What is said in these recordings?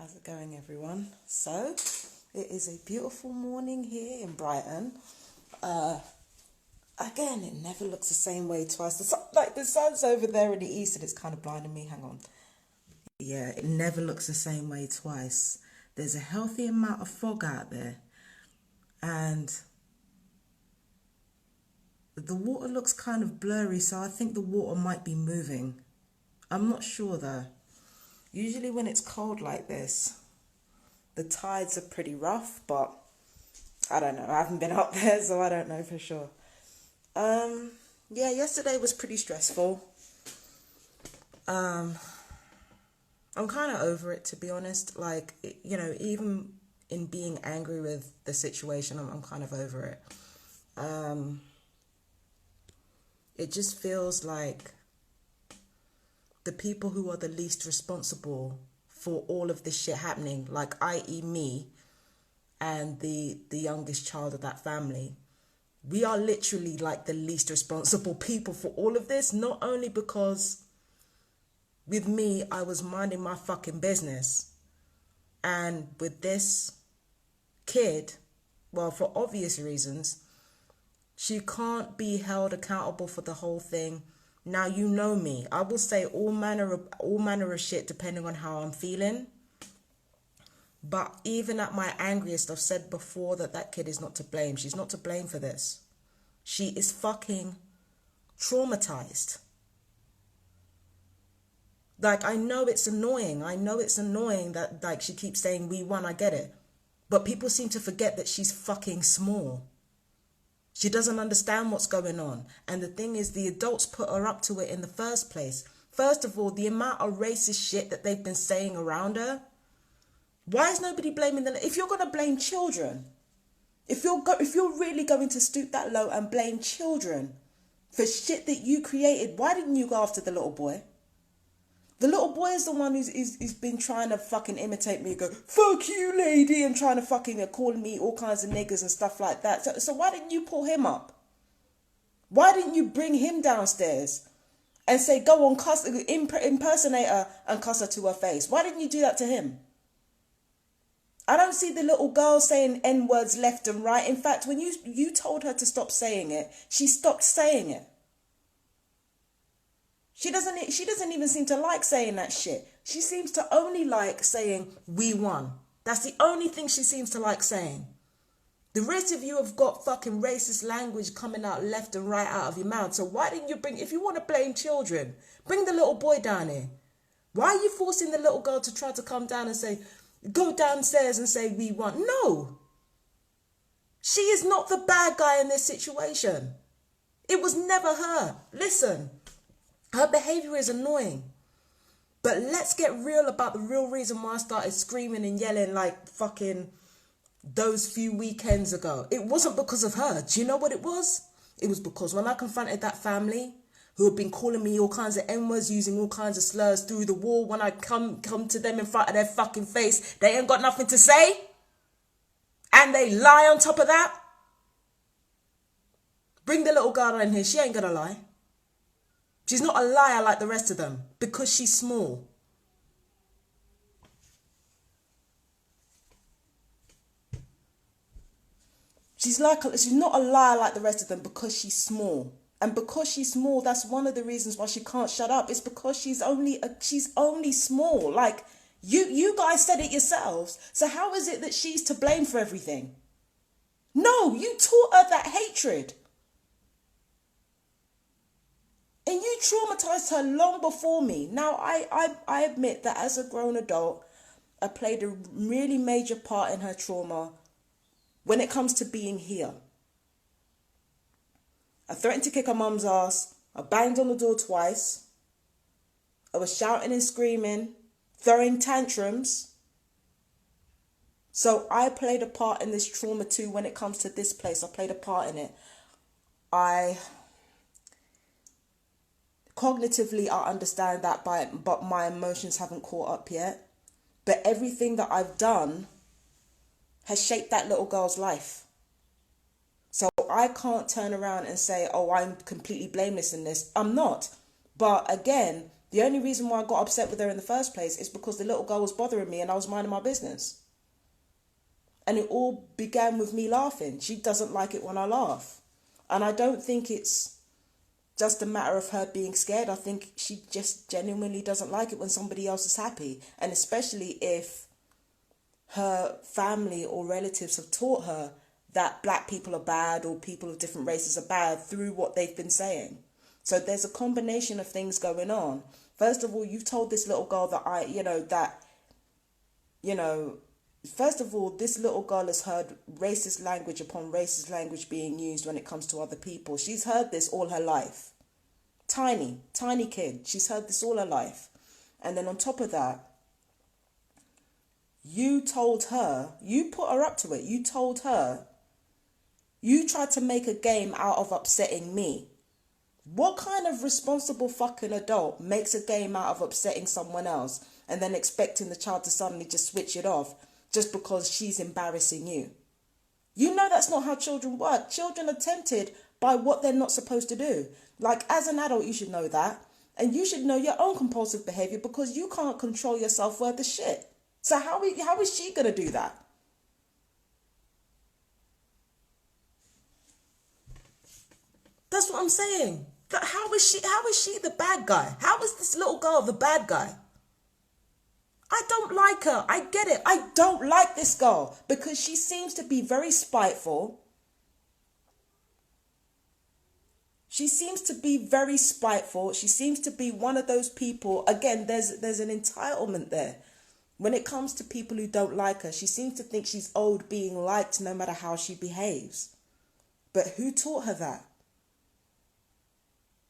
How's it going, everyone? So, it is a beautiful morning here in Brighton. Again, it never looks the same way twice. The sun's over there in the east and it's kind of blinding me. Hang on. Yeah, it never looks the same way twice. There's a healthy amount of fog out there. And the water looks kind of blurry, so I think the water might be moving. I'm not sure though. Usually when it's cold like this, the tides are pretty rough, but I don't know. I haven't been up there, so I don't know for sure. Yeah, yesterday was pretty stressful. I'm kind of over it, to be honest. Like, even in being angry with the situation, I'm kind of over it. It just feels like the people who are the least responsible for all of this shit happening, like i.e. me and the youngest child of that family, we are literally like the least responsible people for all of this. Not only because with me, I was minding my fucking business, and with this kid, well, for obvious reasons, she can't be held accountable for the whole thing. Now, you know me. I will say all manner of shit depending on how I'm feeling. But even at my angriest, I've said before that kid is not to blame. She's not to blame for this. She is fucking traumatized. Like, I know it's annoying. That, like, she keeps saying we won. I get it. But people seem to forget that she's fucking small. She doesn't understand what's going on. And the thing is, the adults put her up to it in the first place. First of all, the amount of racist shit that they've been saying around her. Why is nobody blaming them? If you're going to blame children, if you're really going to stoop that low and blame children for shit that you created, why didn't you go after the little boy? The little boy is the one who's been trying to fucking imitate me, go, fuck you, lady, and trying to fucking call me all kinds of niggas and stuff like that. So why didn't you pull him up? Why didn't you bring him downstairs and say, go on, impersonate her and cuss her to her face? Why didn't you do that to him? I don't see the little girl saying N-words left and right. In fact, when you told her to stop saying it, she stopped saying it. She doesn't even seem to like saying that shit. She seems to only like saying, we won. That's the only thing she seems to like saying. The rest of you have got fucking racist language coming out left and right out of your mouth. So why didn't you if you want to blame children, bring the little boy down here. Why are you forcing the little girl to try to come down and say, go downstairs and say we won? No. She is not the bad guy in this situation. It was never her. Listen. Her behaviour is annoying. But let's get real about the real reason why I started screaming and yelling like fucking those few weekends ago. It wasn't because of her. Do you know what it was? It was because when I confronted that family who had been calling me all kinds of N-words, using all kinds of slurs through the wall, when I come to them in front of their fucking face, they ain't got nothing to say. And they lie on top of that. Bring the little girl in here. She ain't gonna lie. She's not a liar like the rest of them because she's small. She's not a liar like the rest of them because she's small. And because she's small, that's one of the reasons why she can't shut up. It's because she's only small. Like, you guys said it yourselves. So how is it that she's to blame for everything? No, you taught her that hatred. And you traumatized her long before me. Now, I admit that as a grown adult, I played a really major part in her trauma when it comes to being here. I threatened to kick her mum's ass. I banged on the door twice. I was shouting and screaming, throwing tantrums. So I played a part in this trauma too when it comes to this place. I played a part in it. Cognitively, I understand that, but my emotions haven't caught up yet. But everything that I've done has shaped that little girl's life. So I can't turn around and say, oh, I'm completely blameless in this. I'm not. But again, the The only reason why I got upset with her in the first place is because the little girl was bothering me and I was minding my business. And it all began with me laughing. She doesn't like it when I laugh. And I don't think it's just a matter of her being scared. I think she just genuinely doesn't like it when somebody else is happy. And especially if her family or relatives have taught her that black people are bad or people of different races are bad through what they've been saying. So there's a combination of things going on. First of all, you've told this little girl that first of all, this little girl has heard racist language upon racist language being used when it comes to other people. She's heard this all her life. Tiny kid. She's heard this all her life. And then on top of that, you told her, you put her up to it. You told her, you tried to make a game out of upsetting me. What kind of responsible fucking adult makes a game out of upsetting someone else and then expecting the child to suddenly just switch it off just because she's embarrassing you? You know that's not how children work. Children are tempted by what they're not supposed to do. Like, as an adult, you should know that. And you should know your own compulsive behavior because you can't control your self-worth as shit. So how is she going to do that? That's what I'm saying. How is she the bad guy? How is this little girl the bad guy? I don't like her. I get it. I don't like this girl because she seems to be very spiteful. She seems to be very spiteful. She seems to be one of those people. Again, there's an entitlement there. When it comes to people who don't like her, she seems to think she's owed being liked no matter how she behaves. But who taught her that?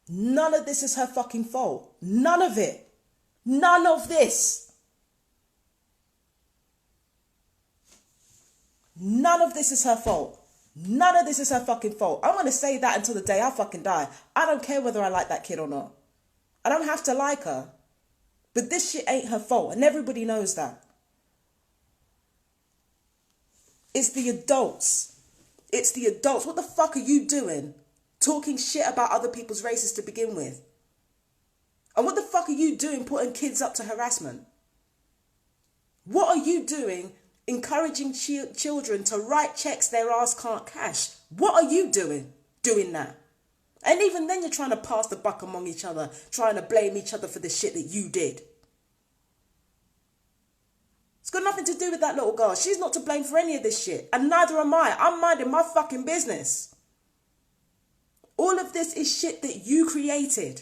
None of this is her fucking fault. None of it. None of this. None of this is her fault. None of this is her fucking fault. I'm going to say that until the day I fucking die. I don't care whether I like that kid or not. I don't have to like her. But this shit ain't her fault. And everybody knows that. It's the adults. It's the adults. What the fuck are you doing? Talking shit about other people's races to begin with. And what the fuck are you doing putting kids up to harassment? What are you doing encouraging children to write checks their ass can't cash? What are you doing that? And even then you're trying to pass the buck among each other, trying to blame each other for the shit that you did. It's got nothing to do with that little girl. She's not to blame for any of this shit. And neither am I. I'm minding my fucking business. All of this is shit that you created.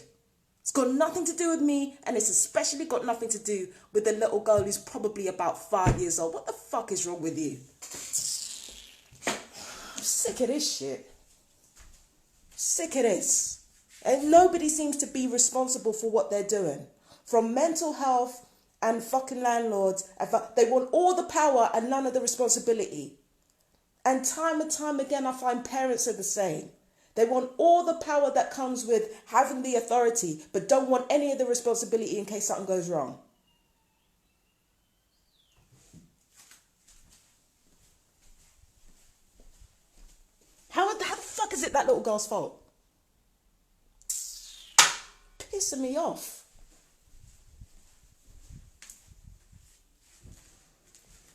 It's got nothing to do with me, and it's especially got nothing to do with the little girl who's probably about 5 years old. What the fuck is wrong with you? I'm sick of this shit. Sick of this. And nobody seems to be responsible for what they're doing. From mental health and fucking landlords, they want all the power and none of the responsibility. And time again, I find parents are the same. They want all the power that comes with having the authority, but don't want any of the responsibility in case something goes wrong. How the fuck is it that little girl's fault? Pissing me off.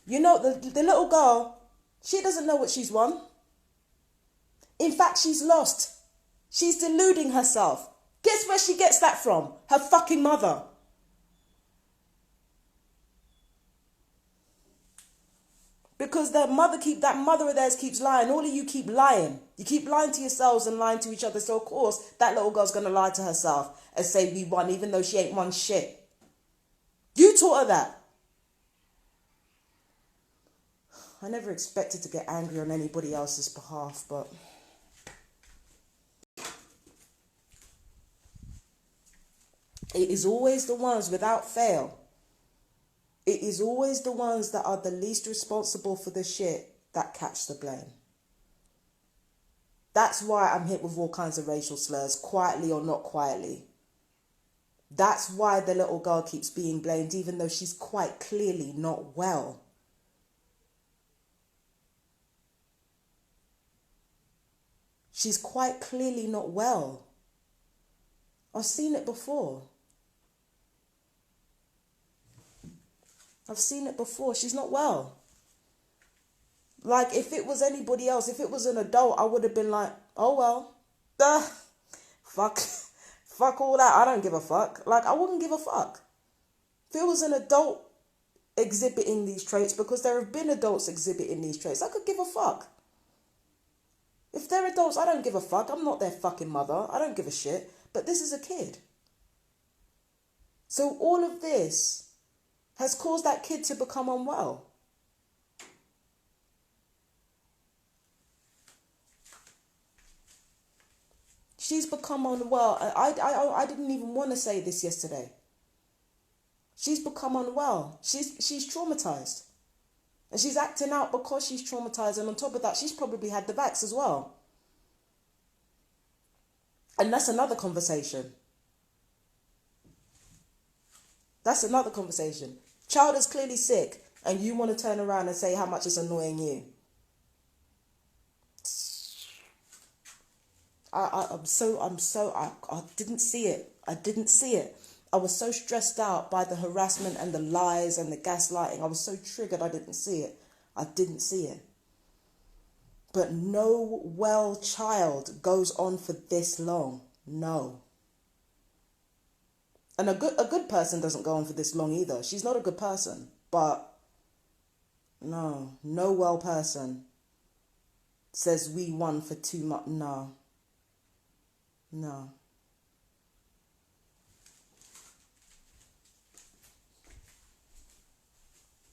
You know, the little girl, she doesn't know what she's won. In fact, she's lost. She's deluding herself. Guess where she gets that from? Her fucking mother. Because that mother of theirs keeps lying. All of you keep lying. You keep lying to yourselves and lying to each other. So, of course, that little girl's going to lie to herself and say we won, even though she ain't won shit. You taught her that. I never expected to get angry on anybody else's behalf, but... it is always the ones, without fail, it is always the ones that are the least responsible for the shit that catch the blame. That's why I'm hit with all kinds of racial slurs, quietly or not quietly. That's why the little girl keeps being blamed, even though she's quite clearly not well. She's quite clearly not well. I've seen it before. I've seen it before. She's not well. Like, if it was anybody else, if it was an adult, I would have been like, oh well. Fuck. Fuck all that. I don't give a fuck. Like, I wouldn't give a fuck. If it was an adult exhibiting these traits, because there have been adults exhibiting these traits, I could give a fuck. If they're adults, I don't give a fuck. I'm not their fucking mother. I don't give a shit. But this is a kid. So all of this has caused that kid to become unwell. She's become unwell. I didn't even want to say this yesterday. She's become unwell. She's traumatized. And she's acting out because she's traumatized. And on top of that, she's probably had the vax as well. And that's another conversation. That's another conversation. Child is clearly sick, and you want to turn around and say how much it's annoying you. I didn't see it. I didn't see it. I was so stressed out by the harassment and the lies and the gaslighting. I was so triggered I didn't see it. I didn't see it. But no well child goes on for this long. No. And a good person doesn't go on for this long either. She's not a good person. But no well person says we won for too much. No.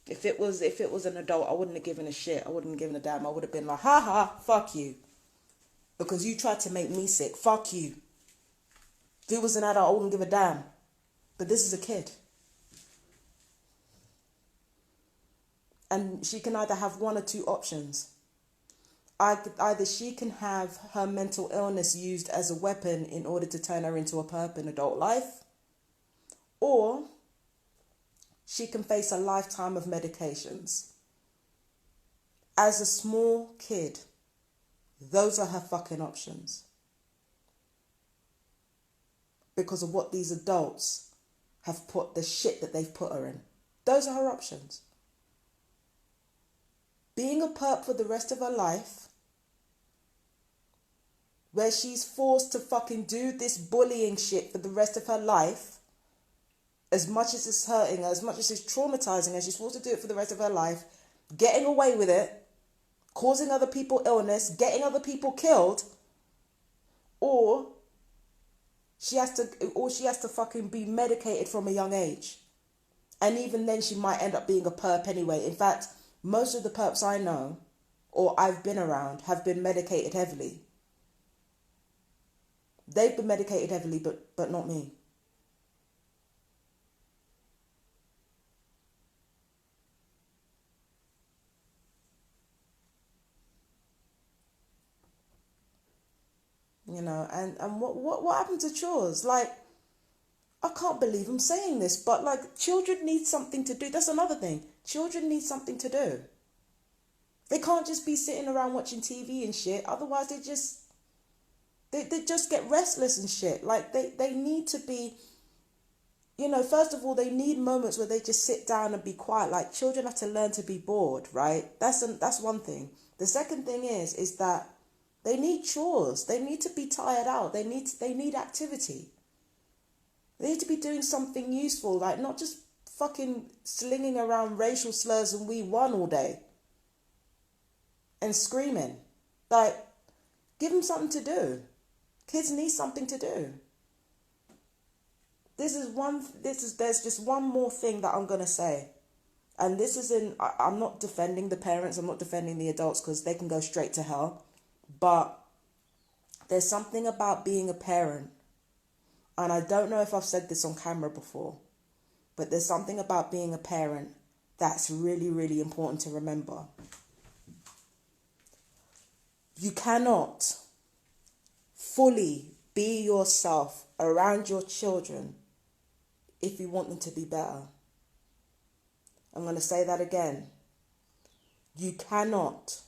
If it was an adult, I wouldn't have given a shit. I wouldn't have given a damn. I would have been like, ha ha, fuck you. Because you tried to make me sick. Fuck you. If it was an adult, I wouldn't give a damn. But this is a kid. And she can either have one or two options. Either she can have her mental illness used as a weapon in order to turn her into a perp in adult life, or she can face a lifetime of medications. As a small kid, those are her fucking options. Because of what these adults have put, the shit that they've put her in. Those are her options. Being a perp for the rest of her life, where she's forced to fucking do this bullying shit for the rest of her life, as much as it's hurting her, as much as it's traumatizing her, she's forced to do it for the rest of her life, getting away with it, causing other people illness, getting other people killed, or she has to fucking be medicated from a young age. And even then she might end up being a perp anyway. In fact, most of the perps I know, or I've been around, have been medicated heavily. They've been medicated heavily, but not me. You know, and what happened to chores? Like, I can't believe I'm saying this, but like, children need something to do. That's another thing. Children need something to do. They can't just be sitting around watching TV and shit. Otherwise, they just get restless and shit. Like, they need to be, you know, first of all, they need moments where they just sit down and be quiet. Like, children have to learn to be bored, right? That's one thing. The second thing is that they need chores. They need to be tired out. They need activity. They need to be doing something useful, like not just fucking slinging around racial slurs and we won all day and screaming. Like, give them something to do. Kids need something to do. There's just one more thing that I'm going to say. And this is I'm not defending the parents, I'm not defending the adults, because they can go straight to hell. But there's something about being a parent, and I don't know if I've said this on camera before, but there's something about being a parent that's really, really important to remember. You cannot fully be yourself around your children if you want them to be better. I'm going to say that again. You cannot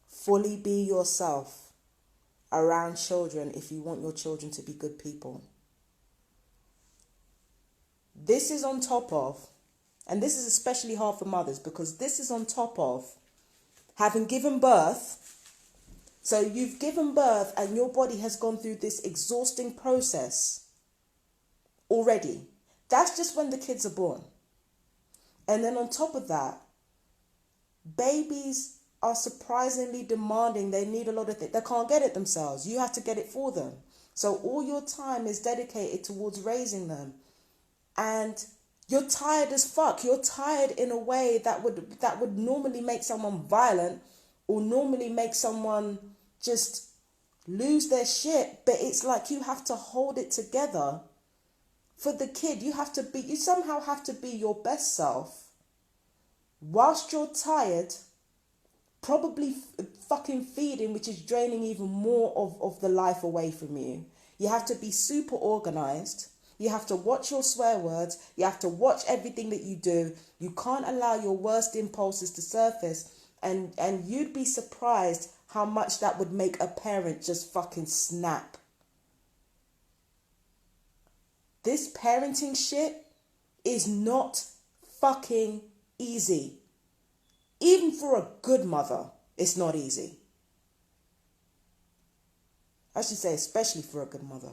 fully be yourself around children if you want your children to be good people. This is on top of, And this is especially hard for mothers because this is on top of having given birth. So you've given birth and your body has gone through this exhausting process already. That's just when the kids are born. And then on top of that, babies are surprisingly demanding. They need a lot of things. They can't get it themselves. You have to get it for them. So all your time is dedicated towards raising them. And you're tired as fuck. You're tired in a way that would normally make someone violent or normally make someone just lose their shit. But it's like you have to hold it together for the kid. You somehow have to be your best self whilst you're tired, probably fucking feeding, which is draining even more of the life away from you. You have to be super organized. You have to watch your swear words. You have to watch everything that you do. You can't allow your worst impulses to surface. And you'd be surprised how much that would make a parent just fucking snap. This parenting shit is not fucking easy. Even for a good mother, it's not easy. I should say especially for a good mother.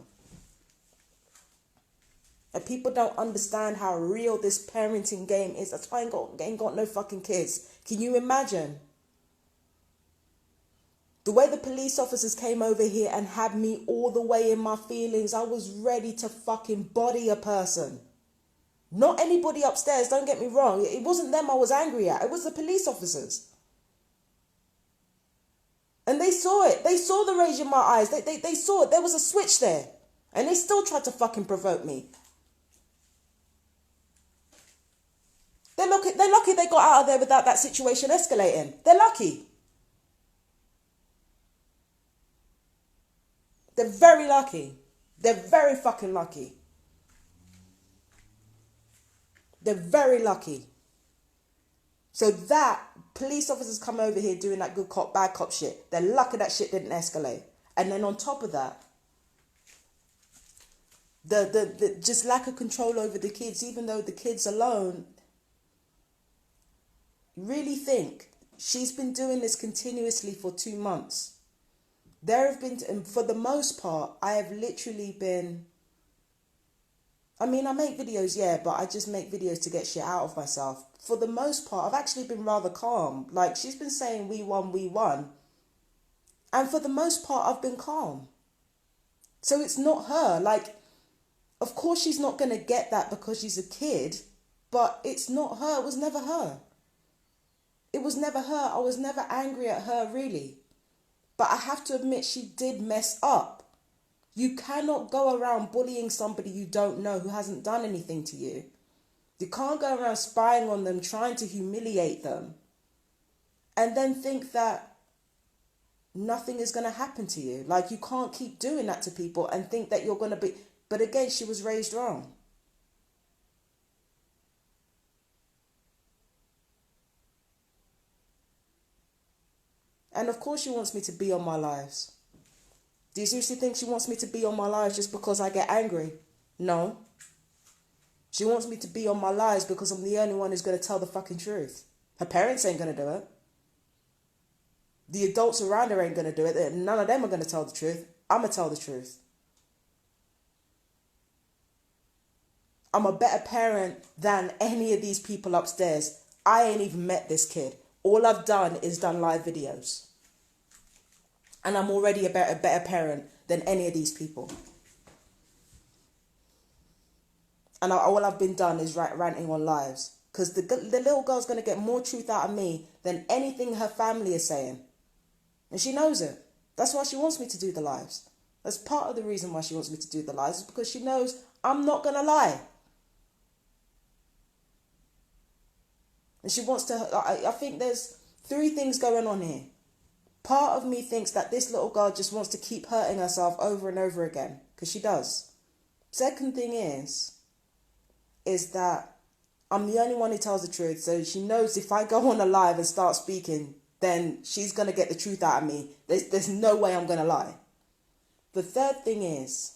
And people don't understand how real this parenting game is. That's why I ain't got no fucking kids. Can you imagine? The way the police officers came over here and had me all the way in my feelings, I was ready to fucking body a person. Not anybody upstairs, don't get me wrong. It wasn't them I was angry at. It was the police officers. And they saw it. They saw the rage in my eyes. They saw it. There was a switch there. And they still tried to fucking provoke me. They're lucky they got out of there without that situation escalating. They're lucky. They're very lucky. They're very fucking lucky. They're very lucky. So that police officers come over here doing that good cop, bad cop shit. They're lucky that shit didn't escalate. And then on top of that, the just lack of control over the kids, even though the kids alone, really think she's been doing this continuously for 2 months. There have been, for the most part, I have literally been, I mean, I make videos, yeah, but I just make videos to get shit out of myself. For the most part, I've actually been rather calm. Like, she's been saying, we won. And for the most part, I've been calm. So it's not her. Like, of course she's not going to get that because she's a kid, but it's not her. It was never her. It was never her. I was never angry at her, really. But I have to admit, she did mess up. You cannot go around bullying somebody you don't know who hasn't done anything to you. You can't go around spying on them, trying to humiliate them, and then think that nothing is going to happen to you. Like, you can't keep doing that to people and think that you're going to be... But again, she was raised wrong. And of course she wants me to be on my lives. Do you seriously think she wants me to be on my lives just because I get angry? No. She wants me to be on my lives because I'm the only one who's going to tell the fucking truth. Her parents ain't going to do it. The adults around her ain't going to do it. None of them are going to tell the truth. I'm going to tell the truth. I'm a better parent than any of these people upstairs. I ain't even met this kid. All I've done is done live videos. And I'm already a better parent than any of these people. And all I've been done is ranting on lives. Because the little girl's going to get more truth out of me than anything her family is saying. And she knows it. That's why she wants me to do the lives. That's part of the reason why she wants me to do the lives. Is because she knows I'm not going to lie. And she wants to... I think there's 3 things going on here. Part of me thinks that this little girl just wants to keep hurting herself over and over again. Because she does. Second thing is that I'm the only one who tells the truth. So she knows if I go on a live and start speaking, then she's going to get the truth out of me. There's no way I'm going to lie. The third thing is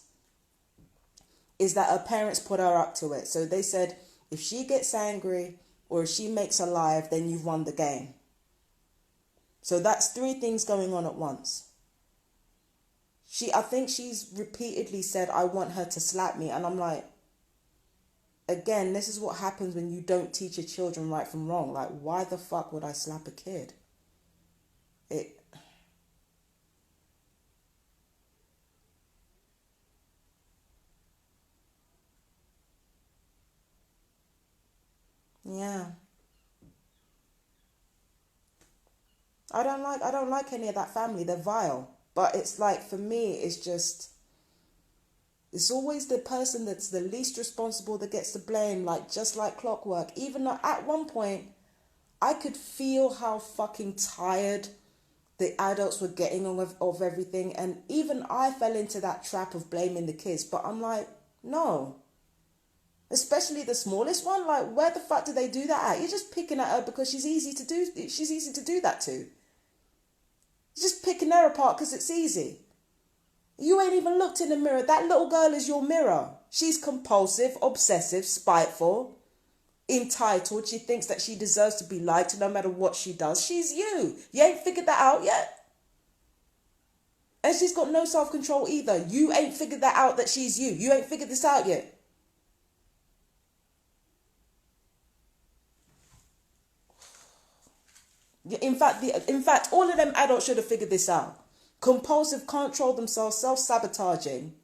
that her parents put her up to it. So they said, if she gets angry, or if she makes a live, then you've won the game. So that's 3 things going on at once. I think she's repeatedly said, I want her to slap me. And I'm like, again, this is what happens when you don't teach your children right from wrong. Like, why the fuck would I slap a kid? Yeah. I don't like any of that family. They're vile. But it's like, for me, it's always the person that's the least responsible that gets the blame, like just like clockwork. Even though at one point, I could feel how fucking tired the adults were getting of everything. And even I fell into that trap of blaming the kids. But I'm like, no. Especially the smallest one. Like, where the fuck do they do that at? You're just picking at her because she's easy to do that to. You're just picking her apart because it's easy. You ain't even looked in the mirror. That little girl is your mirror. She's compulsive, obsessive, spiteful, entitled. She thinks that she deserves to be liked no matter what she does. She's you. You ain't figured that out yet. And she's got no self-control either. You ain't figured that out, that she's you. You ain't figured this out yet. In fact, all of them adults should have figured this out. Compulsive, can't control themselves, self-sabotaging,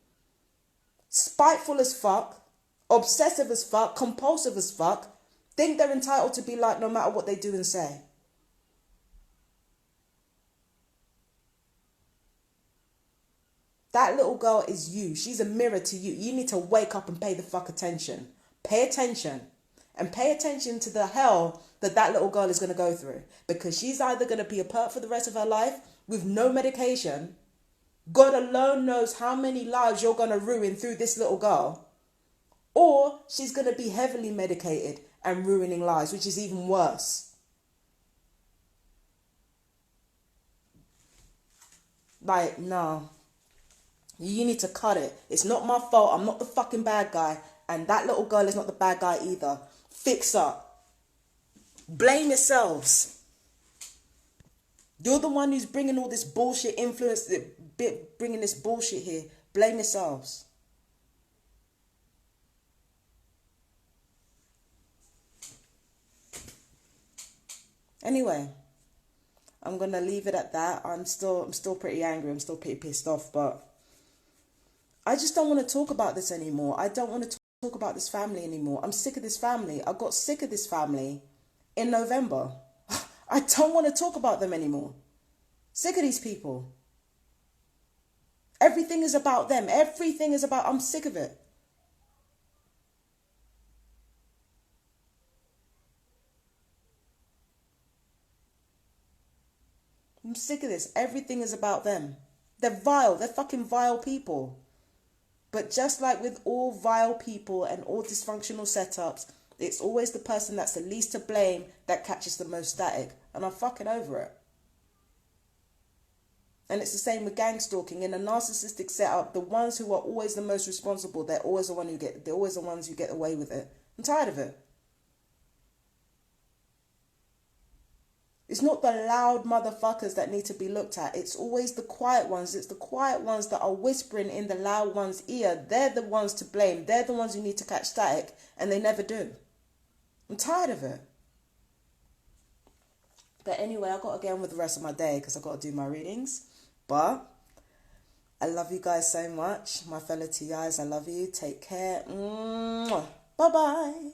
spiteful as fuck, obsessive as fuck, compulsive as fuck, think they're entitled to be liked no matter what they do and say. That little girl is you. She's a mirror to you. You need to wake up and pay the fuck attention. Pay attention. And pay attention to the hell that little girl is going to go through. Because she's either going to be a perp for the rest of her life with no medication. God alone knows how many lives you're going to ruin through this little girl. Or she's going to be heavily medicated and ruining lives, which is even worse. Like, no. You need to cut it. It's not my fault. I'm not the fucking bad guy. And that little girl is not the bad guy either. Fix up. Blame yourselves. You're the one who's bringing all this bullshit influence, bringing this bullshit here. Blame yourselves. Anyway, I'm going to leave it at that. I'm still pretty angry. I'm still pretty pissed off, but I just don't want to talk about this anymore. I don't want to talk about this family anymore. I'm sick of this family. I got sick of this family in November. I don't want to talk about them anymore. Sick of these people. Everything is about them. Everything is about... I'm sick of it. I'm sick of this. Everything is about them. They're vile. They're fucking vile people. But just like with all vile people and all dysfunctional setups, it's always the person that's the least to blame that catches the most static. And I'm fucking over it. And it's the same with gang stalking. In a narcissistic setup, the ones who are always the most responsible, they're always the ones who get away with it. I'm tired of it. It's not the loud motherfuckers that need to be looked at. It's always the quiet ones. It's the quiet ones that are whispering in the loud one's ear. They're the ones to blame. They're the ones who need to catch static, and they never do. I'm tired of it. But anyway, I've got to get on with the rest of my day because I've got to do my readings. But I love you guys so much. My fellow TIs, I love you. Take care. Bye-bye.